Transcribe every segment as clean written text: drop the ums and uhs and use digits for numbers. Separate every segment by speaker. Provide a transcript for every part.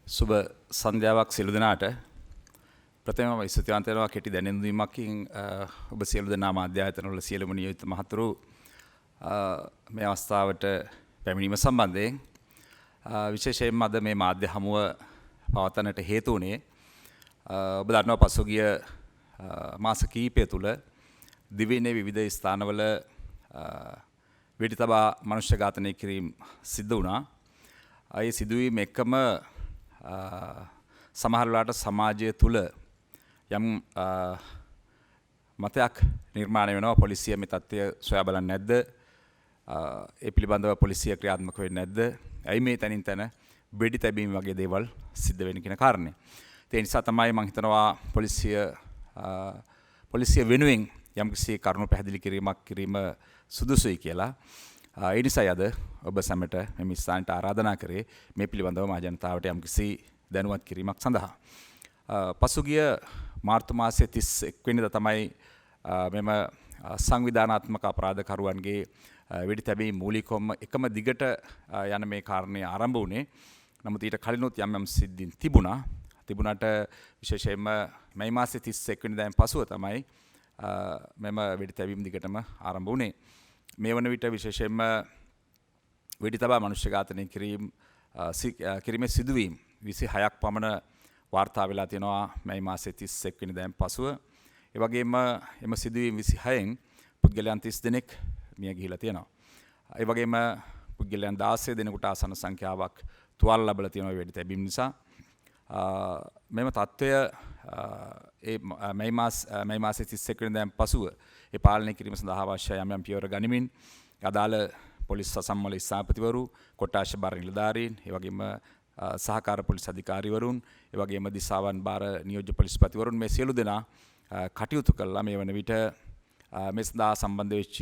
Speaker 1: සුබ සන්ධ්‍යාවක් සියලු දෙනාට ප්‍රථමයෙන්ම ස්තුතිවන්ත වෙනවා කෙටි දැනුම්දීමකින් ඔබ සියලු දෙනා මාධ්‍ය ආයතනවල සියලුම නියෝජිත මහතුරු මේ අවස්ථාවට පැමිණීම සම්බන්ධයෙන් විශේෂයෙන්ම අද මේ මාධ්‍ය හමුව පවත්වන්නට හේතු වුණේ ඔබ දන්නවා පසුගිය මාස කිහිපය තුළ දිවයිනේ විවිධ ස්ථානවල වෙඩි තබා මනුෂ්‍ය ඝාතනය කිරීම සිද්ධ වුණා. ඒ සිදුවීම එක්කම සමහර වෙලාවට සමාජය තුළ යම් මතයක් නිර්මාණය වෙනවා පොලිසිය මේ තත්ත්වය සොයා බලන්නේ නැද්ද? ඒ පිළිබඳව පොලිසිය ක්‍රියාත්මක වෙන්නේ නැද්ද? ඇයි මේ තනින් තන වෙඩි තැබීම වගේ දේවල් සිද්ධ වෙන්නේ කියන කාරණේ. ඒ නිසා තමයි මම හිතනවා පොලිසිය වෙනුවෙන් යම්කිසි කරුණු පැහැදිලි කිරීම සුදුසුයි කියලා. ඒ නිසායි අද ඔබ සැමට මෙම ස්ථානට ආරාධනා කරේ මේ පිළිබඳව මහ ජනතාවට යම්කිසි දැනුවත් කිරීමක් සඳහා. පසුගිය මාර්තු මාසයේ 31 වෙනිදා තමයි මෙම සංවිධානාත්මක අපරාධකරුවන්ගේ වෙඩි තැබීම් මූලිකවම එකම දිගට යන මේ කාරණේ ආරම්භ වුණේ. නමුත් ඊට කලිනුත් යම් සිද්ධීන් තිබුණාට විශේෂයෙන්ම මේ මාසයේ 31 වෙනිදාන් පසුව තමයි මෙම වෙඩි තැබීම් දිගටම ආරම්භ වුණේ. මේ වන විට විශේෂයෙන්ම වෙඩි තබා මනුෂ්‍ය ඝාතනය කිරීමේ සිදුවීම් 26ක් පමණ වාර්තා වෙලා තියෙනවා මේ මාසයේ 31 වෙනිදාන් පසුව. ඒ වගේම එම සිදුවීම් 26න් පුද්ගලයන් 30 දෙනෙක් මිය ගිහිලා තියෙනවා. ඒ වගේම පුද්ගලයන් 16 දෙනෙකුට ආසන්න සංඛ්‍යාවක් තුවාල ලැබලා තියෙනවා වෙඩි තැබීම් නිසා. මෙම තත්ත්වය මේ මාසයේ 31 වෙනිදාන් පසුව ඒ පාලනය කිරීම සඳහා අවශ්‍ය යම් පියවර ගනිමින් අදාළ පොලිස් සසම්මල ස්ථාපතිවරු, කොට්ටාශ බාර නිලධාරීන්, ඒ වගේම සහකාර පොලිස් අධිකාරීවරුන්, ඒ වගේම දිසාවන් බාර නියෝජ්‍ය පොලිස්පතිවරුන් මේ සියලු දෙනා කටයුතු කළා. මේ වන විට මේ සඳහා සම්බන්ධ වෙච්ච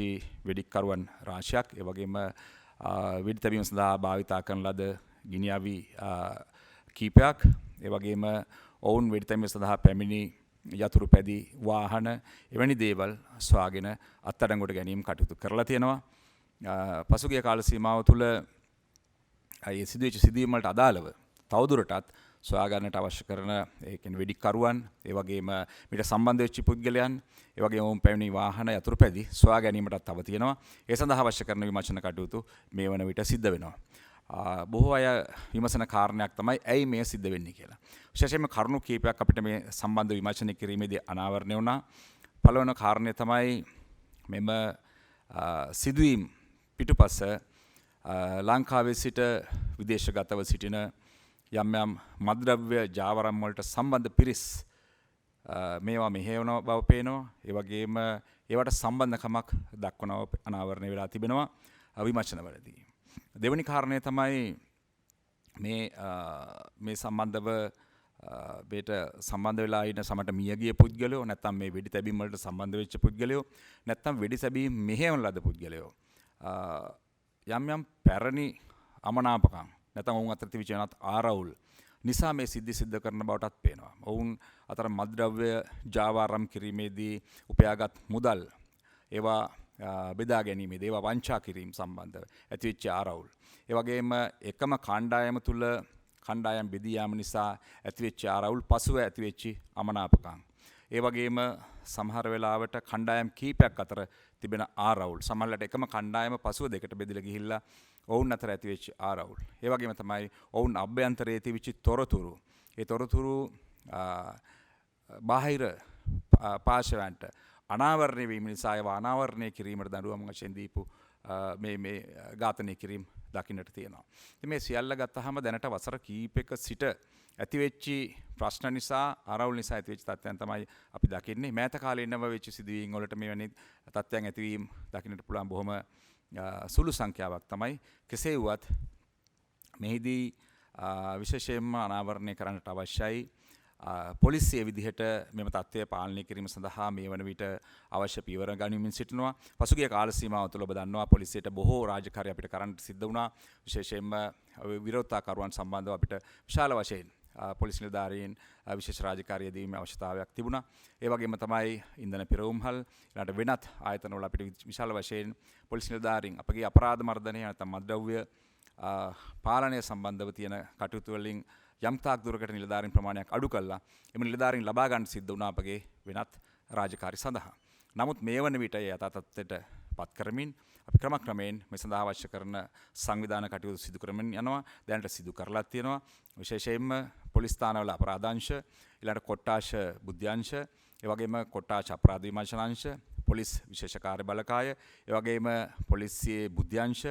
Speaker 1: වෙඩික්කරුවන් රාශියක්, ඒ වගේම වෙඩි තැබීම සඳහා භාවිතා කරන ලද ගිනි අවි කීපයක්, ඒ වගේම ඔවුන් වෙඩි තැබීම සඳහා පැමිණි යතුරු පැදි වාහන එවැනි දේවල් සොයාගෙන අත්අඩංගුවට ගැනීම කටයුතු කරලා තියෙනවා. පසුගිය කාල සීමාව තුළ ඒ සිදුවෙච්ච සිදුවීම් වලට අදාළව තවදුරටත් සොයා ගන්නට අවශ්‍ය කරන ඒ කියන්නේ වෙඩික්කරුවන්, ඒ වගේම මීට සම්බන්ධ වෙච්ච පුද්ගලයන්, ඒ වගේම ඔවුන් පැමිණි වාහන යතුරු පැදි සොයා ගැනීමටත් තව තියෙනවා. ඒ සඳහා අවශ්‍ය කරන විමර්ශන කටයුතු මේ වන විට සිද්ධ වෙනවා. බොහෝ අය විමසන කාරණයක් තමයි ඇයි මේ සිද්ධ වෙන්නේ කියලා. විශේෂයෙන්ම කරුණු කීපයක් අපිට මේ සම්බන්ධ විමර්ශනය කිරීමේදී අනාවරණය වුණා. පළවෙනි කාරණය තමයි මෙම සිදුවීම් පිටුපස ලංකාවේ සිට විදේශගතව සිටින යම් මද්ද්‍රව්‍ය ජාවාරම් වලට සම්බන්ධ පිරිස් මේවා මෙහෙවන බව පේනවා. ඒ වගේම ඒවට සම්බන්ධකමක් දක්වනව අනාවරණය වෙලා තිබෙනවා විමර්ශනවලදී. දෙවැනි කාරණය තමයි මේ සම්බන්ධව මේට සම්බන්ධ වෙලා ඉන්න සමට මියගිය පුද්ගලයෝ, නැත්නම් මේ වෙඩි තැබීම් වලට සම්බන්ධ වෙච්ච පුද්ගලයෝ, නැත්නම් වෙඩි තැබීම් මෙහෙයවන ලද පුද්ගලයෝ යම් පැරණි අමනාපකම් නැත්නම් ඔවුන් අතර තිබිච්ච ආරවුල් නිසා මේ සිද්ධ කරන බවටත් පේනවා. ඔවුන් අතර මද්ද්‍රව්‍ය ජාවාරම් කිරීමේදී උපයාගත් මුදල් ඒවා බෙදා ගැනීමේදී ඒවා වංචා කිරීම සම්බන්ධව ඇතිවෙච්ච ආරවුල්. ඒ වගේම එකම කණ්ඩායම තුල කණ්ඩායම් බෙදී යාම නිසා ඇතිවෙච්ච ආරවුල්, පසුව ඇතිවෙච්ච අමනාපකම්. ඒ වගේම සමහර වෙලාවට කණ්ඩායම් කීපයක් අතර තිබෙන ආරවුල්. සමහරවිට එකම කණ්ඩායම පසුව දෙකට බෙදලා ගිහිල්ලා ඔවුන් අතර ඇතිවෙච්ච ආරවුල්. ඒ වගේම තමයි ඔවුන් අභ්‍යන්තරයේ තිබිච්ච තොරතුරු. ඒ තොරතුරු බාහිර පාර්ශවයන්ට අනාවරණය වීම නිසා ඒවා අනාවරණය කිරීමට දඬුවම් වශයෙන් දීපු මේ ඝාතනය කිරීම දකින්නට තියෙනවා. ඉතින් මේ සියල්ල ගත්තාම දැනට වසර කීපයක සිට ඇතිවෙච්ච ප්‍රශ්න නිසා, ආරවුල් නිසා ඇතිවෙච්ච තත්ත්වයන් තමයි අපි දකින්නේ. මෑත කාලේ ඉන්නව වෙච්ච සිදුවීම් වලට මෙවැනි තත්ත්වයන් ඇතිවීම දකින්නට පුළුවන් බොහොම සුළු සංඛ්‍යාවක් තමයි. කෙසේ වුවත් මෙහිදී විශේෂයෙන්ම අනාවරණය කරන්නට අවශ්‍යයි පොලිසිය විදිහට මෙම තත්ත්වය පාලනය කිරීම සඳහා මේ වන විට අවශ්‍ය පියවර ගනිමින් සිටිනවා. පසුගිය කාල සීමාව තුළ ඔබ දන්නවා පොලිසියට බොහෝ රාජකාරි අපිට කරන්නට සිද්ධ වුණා. විශේෂයෙන්ම විරෝධතාකරුවන් සම්බන්ධව අපිට විශාල වශයෙන් පොලිස් නිලධාරීන් විශේෂ රාජකාරිය දීමේ අවශ්‍යතාවයක් තිබුණා. ඒ වගේම තමයි ඉන්ධන පිරවුම්හල් ඊළඟට වෙනත් ආයතනවල අපිට විශාල වශයෙන් පොලිස් නිලධාරීන් අපගේ අපරාධ මර්ධනය නැත්නම් මද්ද්‍රව්‍ය පාලනය සම්බන්ධව තියෙන කටයුතු වලින් යම් තාක් දුරකට නිලධාරීන් ප්‍රමාණයක් අඩු කළා. එම නිලධාරීන් ලබා ගන්න සිද්ධ වුණා අපගේ වෙනත් රාජකාරී සඳහා. නමුත් මේ වන විට යථා තත්ත්වයට පත් කරමින් අපි ක්‍රමක්‍රමයෙන් මේ සඳහා අවශ්‍ය කරන සංවිධාන කටයුතු සිදු කරමින් යනවා. දැනට සිදු කරලා තියෙනවා. විශේෂයෙන්ම පොලිස් ස්ථානවල අපරාධාංශ, ඊළඟට කොට්ටාශ බුද්ධ්‍යංශ, ඒ වගේම කොට්ටාශ අපරාධ විමර්ශනාංශ, පොලිස් විශේෂ කාර්ය බලකාය, ඒ වගේම පොලිසියේ බුද්ධ්‍යංශ,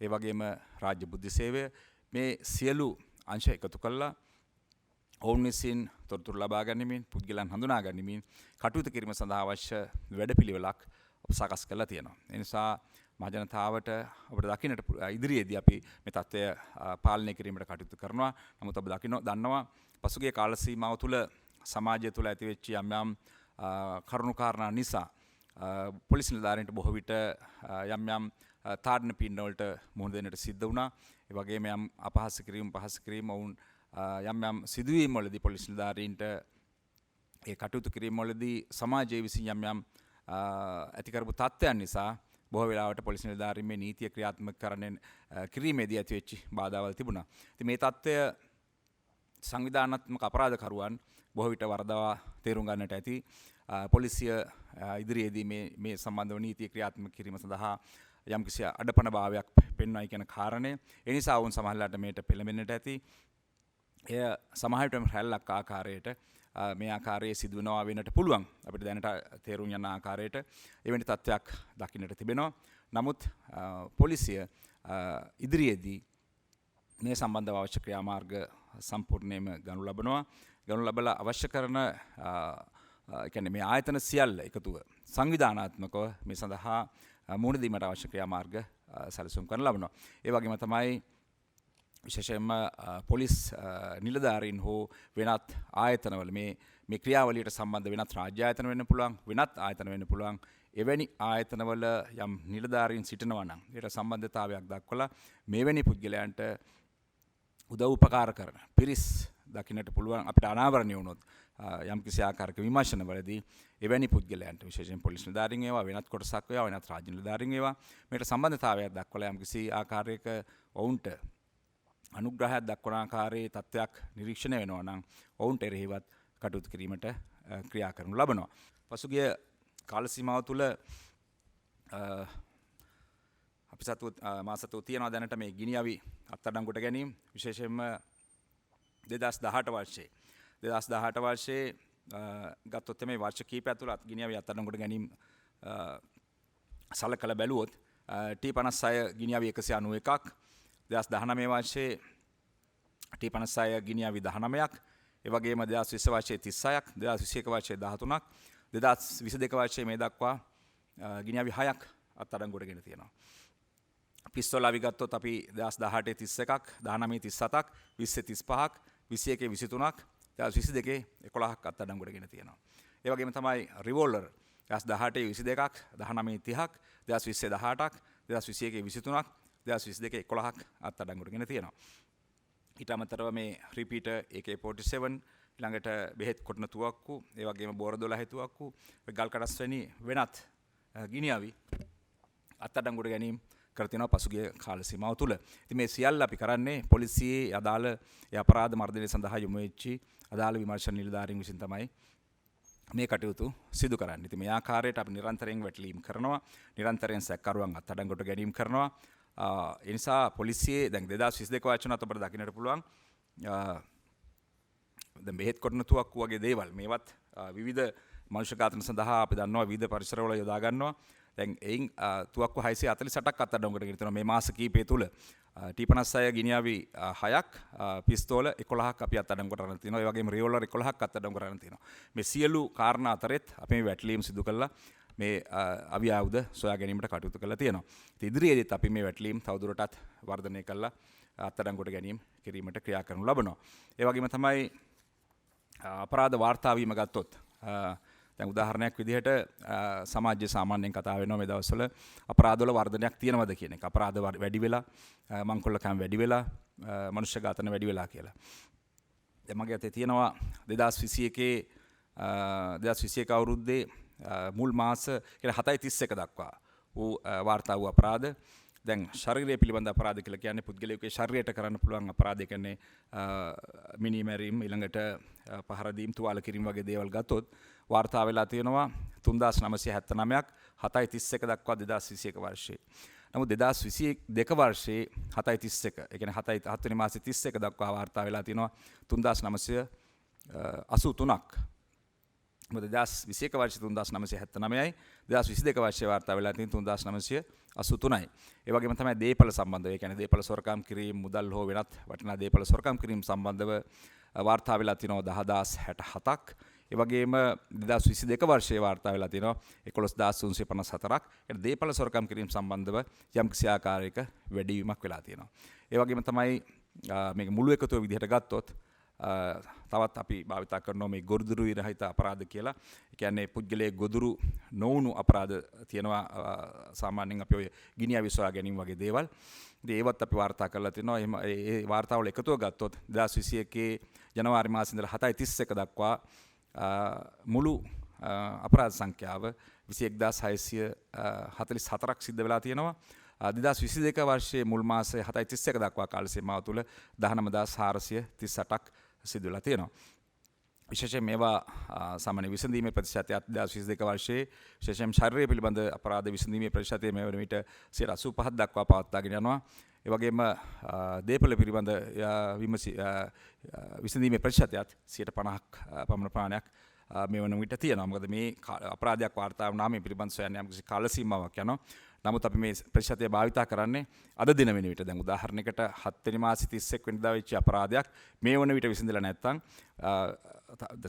Speaker 1: ඒ වගේම රාජ්‍ය බුද්ධි සේවය මේ සියලු අංශ එකතු කළා ඔවුන් විසින් තොරතුරු ලබා ගැනීමෙන් පුද්ගලයන් හඳුනා ගැනීමෙන් කටයුතු කිරීම සඳහා අවශ්‍ය වැඩපිළිවෙලක් සකස් කරලා තියෙනවා. ඒ නිසා මහජනතාවට අපිට දකින්නට ඉදිරියේදී අපි මේ තත්ත්වය පාලනය කිරීමට කටයුතු කරනවා. නමුත් ඔබ දන්නවා පසුගිය කාල සීමාව තුළ සමාජය තුළ ඇතිවෙච්ච යම් යම් කරුණු කාරණා නිසා පොලිස් නිලධාරීන්ට බොහෝ විට යම් යම් තාඩන පින්න වලට මුහුණ දෙන්නට සිද්ධ වුණා. ඒ වගේම යම් අපහාස කිරීම ඔවුන් යම් යම් සිදුවීම් වලදී පොලිස් නිලධාරීන්ට ඒ කටයුතු කිරීම වලදී සමාජයේ විසින් යම් යම් ඇති කරපු තත්ත්වයන් නිසා බොහෝ වෙලාවට පොලිස් නිලධාරීන් මේ නීතිය ක්‍රියාත්මක කිරීමේදී ඇතිවෙච්ච බාධාවල් තිබුණා. ඉතින් මේ තත්ත්වය සංවිධානාත්මක අපරාධකරුවන් බොහෝ විට වරදවා තේරුම් ගන්නට ඇති. පොලිසිය ඉදිරියේදී මේ සම්බන්ධව නීතිය ක්‍රියාත්මක කිරීම සඳහා යම්කිසි අඩපණ භාවයක් පෙන්වයි කියන කාරණය. ඒ නිසා වුන් සමහරලාට මේට පෙළඹෙන්නට ඇති. එය සමහරටම රැල්ලක් ආකාරයට මේ ආකාරයේ සිදුවනවා වෙන්නට පුළුවන්. අපිට දැනට තේරුම් යන ආකාරයට එවැනි තත්ත්වයක් දකින්නට තිබෙනවා. නමුත් පොලිසිය ඉදිරියේදී මේ සම්බන්ධව අවශ්‍ය ක්‍රියාමාර්ග සම්පූර්ණයෙන්ම ගනු ලබනවා. ගනු ලබලා අවශ්‍ය කරන කියන්නේ මේ ආයතන සියල්ල එකතුව සංවිධානාත්මකව මේ සඳහා මුහුණ දීමට අවශ්‍ය ක්‍රියාමාර්ග සැලසුම් කරන ලබනවා. ඒ වගේම තමයි විශේෂයෙන්ම පොලිස් නිලධාරීන් හෝ වෙනත් ආයතනවල මේ ක්‍රියාවලියට සම්බන්ධ වෙනත් රාජ්‍ය ආයතන වෙන්න පුළුවන්, වෙනත් ආයතන වෙන්න පුළුවන්. එවැනි ආයතනවල යම් නිලධාරීන් සිටිනවා නම් ඒට සම්බන්ධතාවයක් දක්වලා මෙවැනි පුද්ගලයන්ට උදව් උපකාර කරන පිරිස් දකින්නට පුළුවන්. අපිට අනාවරණය වුණොත් යම්කිසි ආකාරයක විමර්ශනවලදී එවැනි පුද්ගලයන්ට විශේෂයෙන් පොලිස් නිලධාරීන් ඒවා වෙනත් කොටසක් ඒවා වෙනත් රාජ්‍ය නිලධාරීන් ඒවා මේට සම්බන්ධතාවයක් දක්වලා යම්කිසි ආකාරයක ඔවුන්ට අනුග්‍රහයක් දක්වන ආකාරයේ තත්ත්වයක් නිරීක්ෂණය වෙනවා නම් ඔවුන්ට එරෙහිවත් කටයුතු කිරීමට ක්‍රියා කරනු ලබනවා. පසුගිය කාල සීමාව තුළ අපි මාස 7 තියෙනවා දැනට මේ ගිනිඅවි අත්අඩංගුවට ගැනීම විශේෂයෙන්ම 2018 වර්ෂයේ ගත්තොත් මේ වර්ෂ කීපයක් තුළ ගිනිඅවි අත්අඩංගුවට ගැනීම සලකලා බැලුවොත් T56 ගිනිඅවි 191ක් 2019 වර්ෂයේ T56 ගිනිඅවි 19ක්, ඒ වගේම 2020 වර්ෂයේ 36ක්, 2021 වර්ෂයේ 13ක්, 2022 වර්ෂයේ මේ දක්වා ගිනිඅවි 6ක් අත්අඩංගුවට ගෙන තියෙනවා. පිස්තෝල අවි ගත්තොත් අපි 2018 31ක්, 19 37ක්, 20 35ක්, 21 23ක්, 2022 11ක් අත්අඩංගුවට ගෙන තියෙනවා. ඒ වගේම තමයි රිවෝල්වර් 2018 22ක්, 19 30ක්, 2020 18ක්, 2021 23ක්, 2022 11ක් අත්අඩංගුවට ගෙන තියෙනවා. ඊට අමතරව මේ රිපීටර් AK47 ළඟට බෙහෙත් කොටන තුවක්කු, ඒ වගේම බෝර 12 තුවක්කු, ගල් කඩස් වැනි වෙනත් ගිනිඅවි අත්අඩංගුවට ගැනීම කර තියෙනවා පසුගිය කාල සීමාව තුළ. ඉතින් මේ සියල්ල අපි කරන්නේ පොලිසියේ අදාළ අපරාධ මර්ධනය සඳහා යොමු වෙච්ච අදාළ විමර්ශන නිලධාරීන් විසින් තමයි මේ කටයුතු සිදු කරන්නේ. ඉතින් මේ ආකාරයට අපි නිරන්තරයෙන් වැටලීම් කරනවා, නිරන්තරයෙන් සැකකරුවන් අත්අඩංගුවට ගැනීම කරනවා. ඒ නිසා පොලිසියේ දැන් 2022 වර්ෂනත් අපිට දකින්නට පුළුවන් දැන් බෙහෙත් කොටන තුවක්කු වගේ දේවල් මේවත් විවිධ මනුෂ්‍ය ඝාතන සඳහා අපි දන්නවා විවිධ පරිසරවල යොදා ගන්නවා. දැන් එයින් තුවක්කු 648ක් අත්අඩංගුවට ගෙන තියෙනවා මේ මාස කීපය තුළ. T56 ගිනිඅවි 6ක්, පිස්තෝල 11ක් අපි අත්අඩංගුවට අරන් තියෙනවා. ඒ වගේම රිවෝල්වර් 11ක් අත්අඩංගුවට අරන් තියෙනවා. මේ සියලු කාරණා අතරෙත් අපි මේ වැටලීම් සිදු කළා මේ අවි ආයුධ සොයා ගැනීමට කටයුතු කරලා තියෙනවා. ඉතින් ඉදිරියේදීත් අපි මේ වැටලීම් තවදුරටත් වර්ධනය කරලා අත්අඩංගුවට ගැනීම කිරීමට ක්‍රියා කරනු ලබනවා. ඒ වගේම තමයි අපරාධ වාර්තා වීම ගත්තොත් දැන් උදාහරණයක් විදිහට සමාජයේ සාමාන්‍යයෙන් කතා වෙනවා මේ දවස්වල අපරාධවල වර්ධනයක් තියෙනවද කියන එක. අපරාධ වැඩි වෙලා, මංකොල්ලකම් වැඩි වෙලා, මනුෂ්‍ය ඝාතන වැඩි වෙලා කියලා. දැන් මගේ අතේ තියෙනවා 2021 අවුරුද්දේ මුල් මාස 7.31 දක්වා වාර්තා වූ අපරාධ දැන් ශරීරය පිළිබඳ අපරාධ කියලා කියන්නේ පුද්ගලයෙකුගේ ශරීරයට කරන්න පුළුවන් අපරාධ කියන්නේ මිනිමැරීම් ඊළඟට පහර දීම් තුවාල කිරීම වගේ දේවල් ගත්තොත් වාර්තා වෙලා තියෙනවා 3979ක් 7:31 දක්වා 2021 වර්ෂයේ. නමුත් 2022 වර්ෂයේ 7:31 ඒ කියන්නේ 7 වෙනි මාසේ 31 දක්වා වාර්තා වෙලා තියෙනවා 3983ක්. මොකද 2021 වර්ෂයේ 3979යි 2022 වර්ෂයේ වාර්තා වෙලා තියෙන 3983යි. ඒ වගේම තමයි දේපල සම්බන්ධව, ඒ කියන්නේ දේපල සොරකම් කිරීම, මුදල් හෝ වෙනත් වටිනා දේපල සොරකම් කිරීම සම්බන්ධව වාර්තා වෙලා තියෙනවා 10067ක්. ඒ වගේම 2022 වර්ෂයේ වාර්තා වෙලා තියෙනවා 11354ක්. ඒ දේපල සොරකම් කිරීම සම්බන්ධව යම්කිසි ආකාරයක වැඩිවීමක් වෙලා තියෙනවා. ඒ වගේම තමයි මේක මුළු එකතුව විදිහට ගත්තොත් තවත් අපි භාවිතා කරනවා මේ ගොදුරු විරහිත අපරාධ කියලා. ඒ කියන්නේ පුද්ගලයේ ගොදුරු නොවුණු අපරාධ තියෙනවා සාමාන්‍යයෙන් අපි ඔය ගිනිය විශ්වා ගැනීම වගේ දේවල්. ඉතින් ඒවත් අපි වාර්තා කරලා තිනවා. එහෙම ඒ වාර්තාවල එකතුව ගත්තොත් 2021 ජනවාරි මාසෙ ඉඳලා 7:31 දක්වා මුළු අපරාධ සංඛ්‍යාව 21644ක් සිද්ධ වෙලා තියෙනවා. 2022 වර්ෂයේ මුල් මාසයේ 7:31 දක්වා කාල සීමාව තුළ 19438ක් සිදු වෙලා තියෙනවා. විශේෂයෙන් මේවා සාමාන්‍ය විසඳීමේ ප්‍රතිශතයත් 2022 වර්ෂයේ විශේෂයෙන් ශරීරය පිළිබඳ අපරාධ විසඳීමේ ප්‍රතිශතය මේ වන විට 85ක් දක්වා පවත්වාගෙන යනවා. ඒ වගේම දේපල පිළිබඳ විසඳීමේ ප්‍රතිශතයත් 50ක් පමණ ප්‍රමාණයක් මේ වන විට තියෙනවා. මොකද මේ අපරාධයක් වාර්තා වුණාම මේ පිළිබඳ සොයන්න යම්කිසි කාල සීමාවක් යනවා. නමුත් අපි මේ ප්‍රතිශතය භාවිතා කරන්නේ අද දින වෙන විට. දැන් උදාහරණයකට 7 වෙනි මාසේ 31 වෙනිදා වෙච්ච අපරාධයක් මේ වන විට විසඳලා නැත්නම්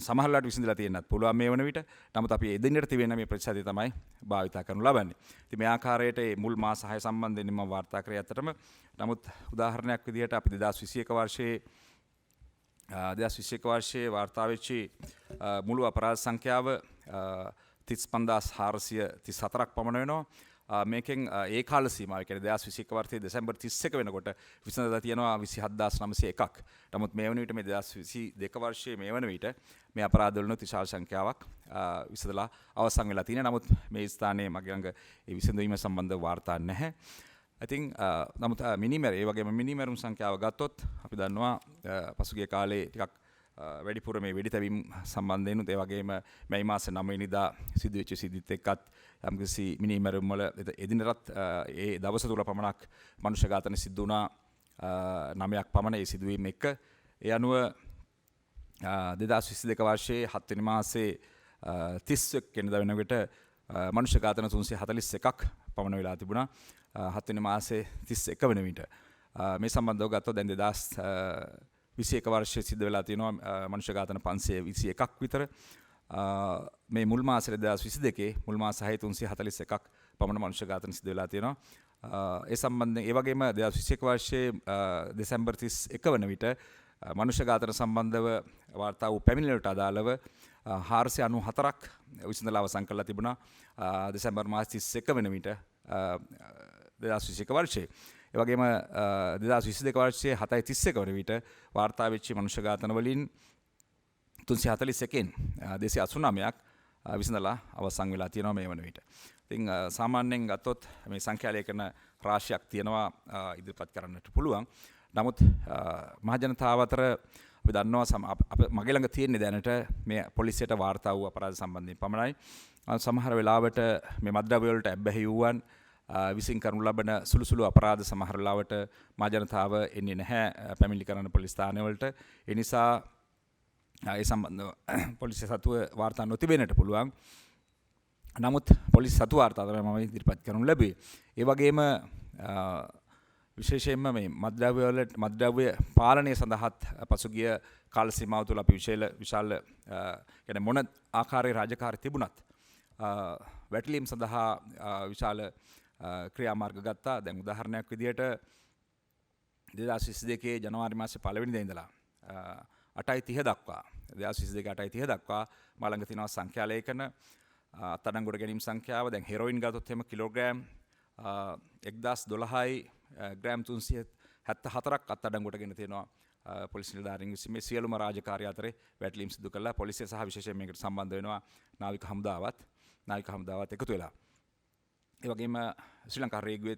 Speaker 1: සමහරලාට විසඳලා තියෙන්නත් පුළුවන් මේ වන විට. නමුත් අපි එදිනට තිබෙන මේ ප්‍රතිශතය තමයි භාවිතා කරනු ලබන්නේ. ඉතින් මේ ආකාරයට මේ මුල් මාස 6 සම්බන්ධයෙන් මම වාර්තා කරේ අතරම. නමුත් උදාහරණයක් විදිහට අපි 2021 වර්ෂයේ වාර්තා වෙච්ච මුළු අපරාධ සංඛ්‍යාව 35434ක් පමණ වෙනවා. මේකෙන් ඒ කාල සීමාව කියන්නේ 2021 වර්ෂයේ දෙසැම්බර් 31 වෙනකොට විසඳලා තියෙනවා 27901ක්. නමුත් මේ වන විට මේ 2022 වර්ෂයේ මේ වන විට මේ අපරාධ වලුත් විශාල සංඛ්‍යාවක් විසඳලා අවසන් වෙලා තියෙනවා. නමුත් මේ ස්ථානයේ මගේ ළඟ ඒ විසඳීම සම්බන්ධව වාර්තා නැහැ. I think නමුත් මිනිමැර ඒ වගේම මිනිමැරුම් සංඛ්‍යාව ගත්තොත් අපි දන්නවා පසුගිය කාලේ ටිකක් වැඩිපුර මේ වෙඩි තැබීම් සම්බන්ධයෙන් ඒ වගේම මැයි මාස 9 වෙනිදා සිදුවෙච්ච සිද්ධිත් එක්කත් යම්කිසි මිනිමැරුම් වල එදිනටත් ඒ දවස තුල පමණක් මනුෂ්‍ය ඝාතන සිදු වුණා 9ක් පමණ ඒ සිදුවීම එක්ක. ඒ අනුව 2022 වර්ෂයේ 7 වෙනි මාසේ 31 වෙනිදා වෙන විට මනුෂ්‍ය ඝාතන 341ක් පමණ වෙලා තිබුණා. 7 වෙනි මාසේ 31 වෙන විට මේ සම්බන්ධව ගත්තොත් දැන් 2021 වර්ෂයේ සිද්ධ වෙලා තියෙනවා මනුෂ්‍ය ඝාතන 521ක් විතර. මේ මුල් මාසෙ 2022 මුල් මාස 6 341ක් පමණ මනුෂ්‍ය ඝාතන සිදු වෙලා තියෙනවා. ඒ සම්බන්ධයෙන් ඒ වගේම 2021 වර්ෂයේ දෙසැම්බර් 31 වන විට මනුෂ්‍ය ඝාතන සම්බන්ධව වාර්තා වූ පැමිණිල්ලට අදාළව 494ක් විසඳලා අවසන් කරලා තිබුණා. දෙසැම්බර් මාස 31 වෙන විට 2021 වර්ෂයේ. ඒ වගේම 2022 වර්ෂයේ 7:31 වන විට වාර්තා වෙච්ච මනුෂ්‍ය ඝාතන වලින් 341කින් 289ක් විසඳලා අවසන් වෙලා තියෙනවා මේ වන විට. ඉතින් සාමාන්‍යයෙන් ගත්තොත් මේ සංඛ්‍යා ලේඛන රාශියක් තියෙනවා ඉදිරිපත් කරන්නට පුළුවන්. නමුත් මහජනතාව අතර අපි දන්නවා මගේ ළඟ තියෙන දැනට මේ පොලිසියට වාර්තා වූ අපරාධ සම්බන්ධයෙන් පමණයි. සමහර වෙලාවට මේ මත්ද්‍රව්‍ය වලට ඇබ්බැහි වූවන් විසින් කරනු ලබන සුළු අපරාධ සමහර වෙලාවට මහජනතාව එන්නේ නැහැ පැමිණිලි කරන පොලිස් ස්ථානවලට. ඒ නිසා ඒ සම්බන්ධව පොලිසිය සතුව වාර්තා නොතිබෙන්නට පුළුවන්. නමුත් පොලිස් සතු වාර්තා තමයි මම ඉදිරිපත් කරනු ලැබුවේ. ඒ වගේම විශේෂයෙන්ම මේ මත්ද්‍රව්‍ය පාලනය සඳහාත් පසුගිය කාල සීමාව තුළ අපි විශාල කියන්නේ මොන ආකාරයේ රාජකාරී තිබුණත් වැටලීම් සඳහා විශාල ක්‍රියාමාර්ග ගත්තා. දැන් උදාහරණයක් විදිහට 2022 ජනවාරි මාසේ 1 වෙනිදා ඉඳලා 8:30 දක්වා 2022 8:30 දක්වා මා ළඟ තියෙනවා සංඛ්‍යා ලේඛන අත්අඩංගුවට ගැනීම සංඛ්‍යාව. දැන් හෙරොයින් ගත්තොත් එහෙම කිලෝග්‍රෑම් 1012යි ග්‍රෑම් 374ක් අත්අඩංගුවට ගෙන තියෙනවා පොලිස් නිලධාරීන් විසින්. මේ සියලුම රාජකාරී අතරේ වැටලීම් සිදු කළා. පොලිසිය සහ විශේෂයෙන් මේකට සම්බන්ධ වෙනවා නාවික හමුදාවත් එකතු වෙලා. ඒ වගේම ශ්‍රී ලංකා රේගුවේ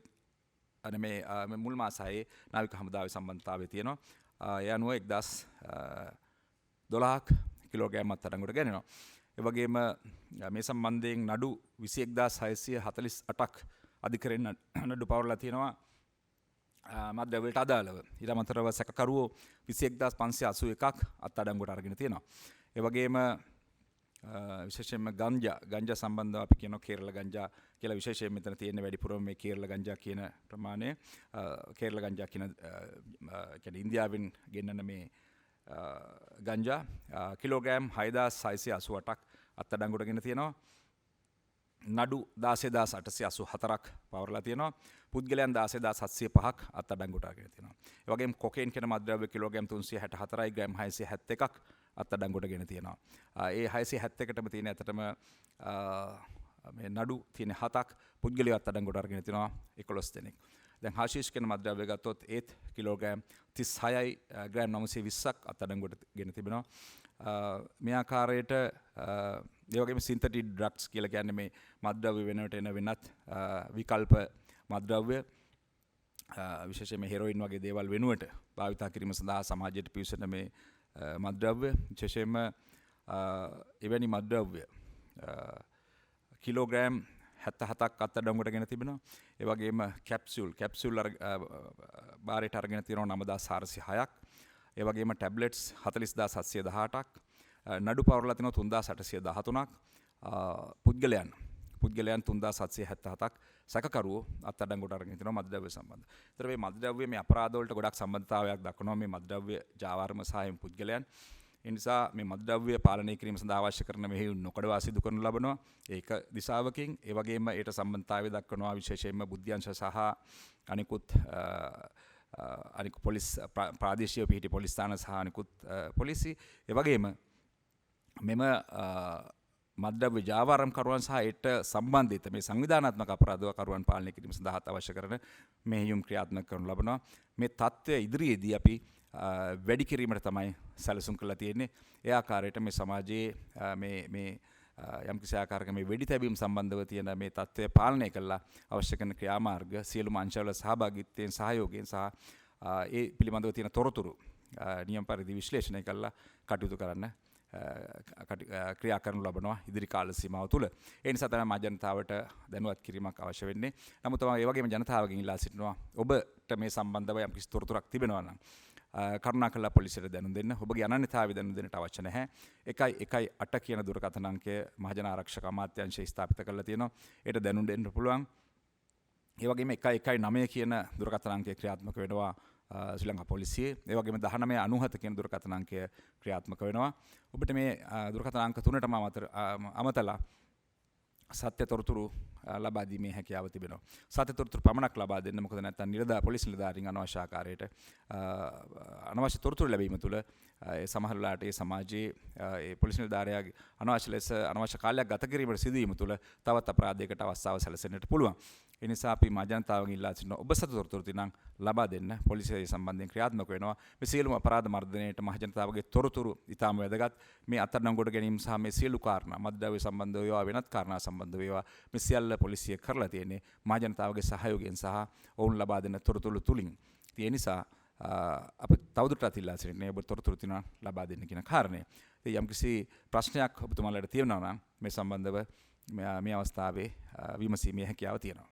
Speaker 1: අනේ මේ මුල් මාසයේ නාවික හමුදාවේ සම්බන්ධතාවය තියෙනවා. ඒ අනුව 1012ක් කිලෝග්‍රෑම් අත්අඩංගුවට ගැනෙනවා. ඒ වගේම මේ සම්බන්ධයෙන් නඩු 21648ක් අධිකරණ නඩු පවරලා තියෙනවා මද්ද්‍රව්‍යයට අදාළව. ඊට අමතරව සැකකරුවෝ 21581ක් අත්අඩංගුවට අරගෙන තියෙනවා. ඒ වගේම විශේෂයෙන්ම ගංජා සම්බන්ධව අපි කියනවා කේරළ ගංජා කියලා. විශේෂයෙන් මෙතන තියෙන වැඩිපුරම මේ කේරළ ගංජා කියන ප්‍රමාණය කේරළ ගංජා කියන්නේ ඉන්දියාවෙන් ගෙන්නන මේ ගංජා කිලෝග්‍රෑම් 6688ක් අත්අඩංගුවට ගෙන තියෙනවා. නඩු 16884ක් පවරලා තියෙනවා. පුද්ගලයන් 16705ක් අත්අඩංගුවට අරගෙන තියෙනවා. ඒ වගේම කොකේන් කියන මත්ද්‍රව්‍ය කිලෝග්‍රෑම් 364යි ග්‍රෑම් 671ක් අත්අඩංගුවට ගෙන තියෙනවා. ඒ 671ටම තියෙන ඇත්තටම මේ නඩු තියෙන 7ක් පුද්ගලයන් අත්අඩංගුවට අරගෙන තියෙනවා 11 දෙනෙක්. දැන් හාෂිෂ් කියන මත්ද්‍රව්‍ය ගත්තොත් ඒත් කිලෝග්‍රෑම් 36යි ග්‍රෑම් 920ක් අත්අඩංගුවට ගෙන තිබෙනවා. මේ ආකාරයට ඒ වගේම සින්තටික් ඩ්‍රග්ස් කියලා කියන්නේ මේ මත්ද්‍රව්‍ය වෙනුවට එන වෙනත් විකල්ප මත්ද්‍රව්‍ය විශේෂයෙන්ම හෙරොයින් වගේ දේවල් වෙනුවට භාවිතා කිරීම සඳහා සමාජයට පිවිසෙන මේ මත්ද්‍රව්‍ය විශේෂයෙන්ම එවැනි මත්ද්‍රව්‍ය කිලෝග්‍රෑම් 77ක් අත්අඩංගුවට ගෙන තිබෙනවා. ඒ වගේම කැප්සියුල් බාරයට අරගෙන තියෙනවා 9406ක්. ඒ වගේම ටැබ්ලට්ස් 40718ක්. නඩු පවරලා තිනවා 3813ක්. පුද්ගලයන් 3777ක් සැකකරුවෝ අත්අඩංගුවට අරගෙන තිනවා මත්ද්‍රව්‍ය සම්බන්ධ. ඒතර මේ මත්ද්‍රව්‍ය මේ අපරාධ වලට ගොඩක් සම්බන්ධතාවයක් දක්වනවා මේ මත්ද්‍රව්‍ය ජාවාරම සහ පුද්ගලයන්. ඒ නිසා මේ මත්ද්‍රව්‍ය පාලනය කිරීම සඳහා අවශ්‍ය කරන මෙහෙයුම් නොකඩවා සිදු කරනු ලබනවා. ඒක දිශාවකින් ඒ වගේම ඊට සම්බන්ධතාවය දක්වනවා විශේෂයෙන්ම බුද්ධ්‍යංශ සහ අනිකුත් පොලිස් ප්‍රාදේශීය පිහිටි පොලිස් ස්ථාන සහ අනිකුත් පොලිසි ඒ වගේම මෙම මද්ද්‍රව්‍ය ජාවාරම්කරුවන් සහ ඊට සම්බන්ධිත මේ සංවිධානාත්මක අපරාධකරුවන් පාලනය කිරීම සඳහා අවශ්‍ය කරන මෙහෙයුම් ක්‍රියාත්මක කරනු ලබනවා. මේ තත්ත්වය ඉදිරියේදී අපි වැඩි කිරීමට තමයි සැලසුම් කරලා තියෙන්නේ. ඒ ආකාරයට මේ සමාජයේ මේ යම් කිසි ආකාරයක මේ වෙඩි තැබීම් සම්බන්ධව තියෙන මේ තත්ත්වය පාලනය කළා අවශ්‍ය කරන ක්‍රියාමාර්ග සියලුම අංශවල සහභාගීත්වයෙන් සහයෝගයෙන් සහ ඒ පිළිබඳව තියෙන තොරතුරු නියම පරිදි විශ්ලේෂණය කළා කටයුතු කරන්න ක්‍රියා කරනු ලබනවා ඉදිරි කාල සීමාව තුළ. ඒ නිසා තමයි මා ජනතාවට දැනුවත් කිරීමක් අවශ්‍ය වෙන්නේ. නමුත් තමයි ඒ වගේම ජනතාවගෙන් ඉල්ලා සිටිනවා ඔබට මේ සම්බන්ධව යම් කිසි තොරතුරක් තිබෙනවා නම් කරුණාකරලා පොලිසියට දැනුම් දෙන්න. ඔබගේ අනන්‍යතාවය දැනුම් දෙන්නට අවශ්‍ය නැහැ. 118 කියන දුරකථන අංකය මහජන ආරක්ෂක අමාත්‍යාංශය ස්ථාපිත කරලා තියෙනවා. ඒට දැනුම් දෙන්න පුළුවන්. ඒ වගේම 119 කියන දුරකථන අංකය ක්‍රියාත්මක වෙනවා ශ්‍රී ලංකා පොලිසියේ. ඒ වගේම 1990 කියන දුරකථන අංකය ක්‍රියාත්මක වෙනවා. ඔබට මේ දුරකථන අංක තුනටම අමතලා සත්‍ය තොරතුරු ලබා දීමේ හැකියාව තිබෙනවා. සත්‍ය තොරතුරු පමණක් ලබා දෙන්න. මොකද නැත්නම් පොලිස් නිලධාරීන් අනවශ්‍ය ආකාරයට අනවශ්‍ය තොරතුරු ලැබීම තුළ සමහර වෙලාවට ඒ සමාජයේ ඒ පොලිස් නිලධාරියාගේ අනවශ්‍ය ලෙස අනවශ්‍ය කාලයක් ගත කිරීමට සිදුවීම තුළ තවත් අපරාධයකට අවස්ථාව සැලසෙන්නට පුළුවන්. ඒ නිසා අපි මා ජනතාවගෙන් ඉල්ලා සිටිනවා ඔබ සතු තොරතුරු තිනම් ලබා දෙන්න. පොලිසිය සම්බන්ධයෙන් ක්‍රියාත්මක වෙනවා. මේ සියලුම අපරාධ මර්ධනයට මහ ජනතාවගේ තොරතුරු ඉතාම වැදගත්. මේ අත්අඩංගුවට ගැනීම සහ මේ සියලු කාරණා මත්ද්‍රව්‍ය සම්බන්ධව ඒවා වෙනත් කාරණා සම්බන්ධව ඒවා මේ සියල්ල පොලිසිය කරලා තියෙන්නේ මහ ජනතාවගේ සහයෝගයෙන් සහ ඔවුන් ලබා දෙන තොරතුරු තුලින්. ඒ නිසා අප තවදුරටත් ඉල්ලා සිටින්නේ ඔබ තොරතුරු තියනවා ලබා දෙන්න කියන කාරණය. ඉතින් යම්කිසි ප්‍රශ්නයක් ඔබතුමාලට තියෙනවා නම් මේ සම්බන්ධව මේ අවස්ථාවේ විමසීමේ හැකියාව තියෙනවා.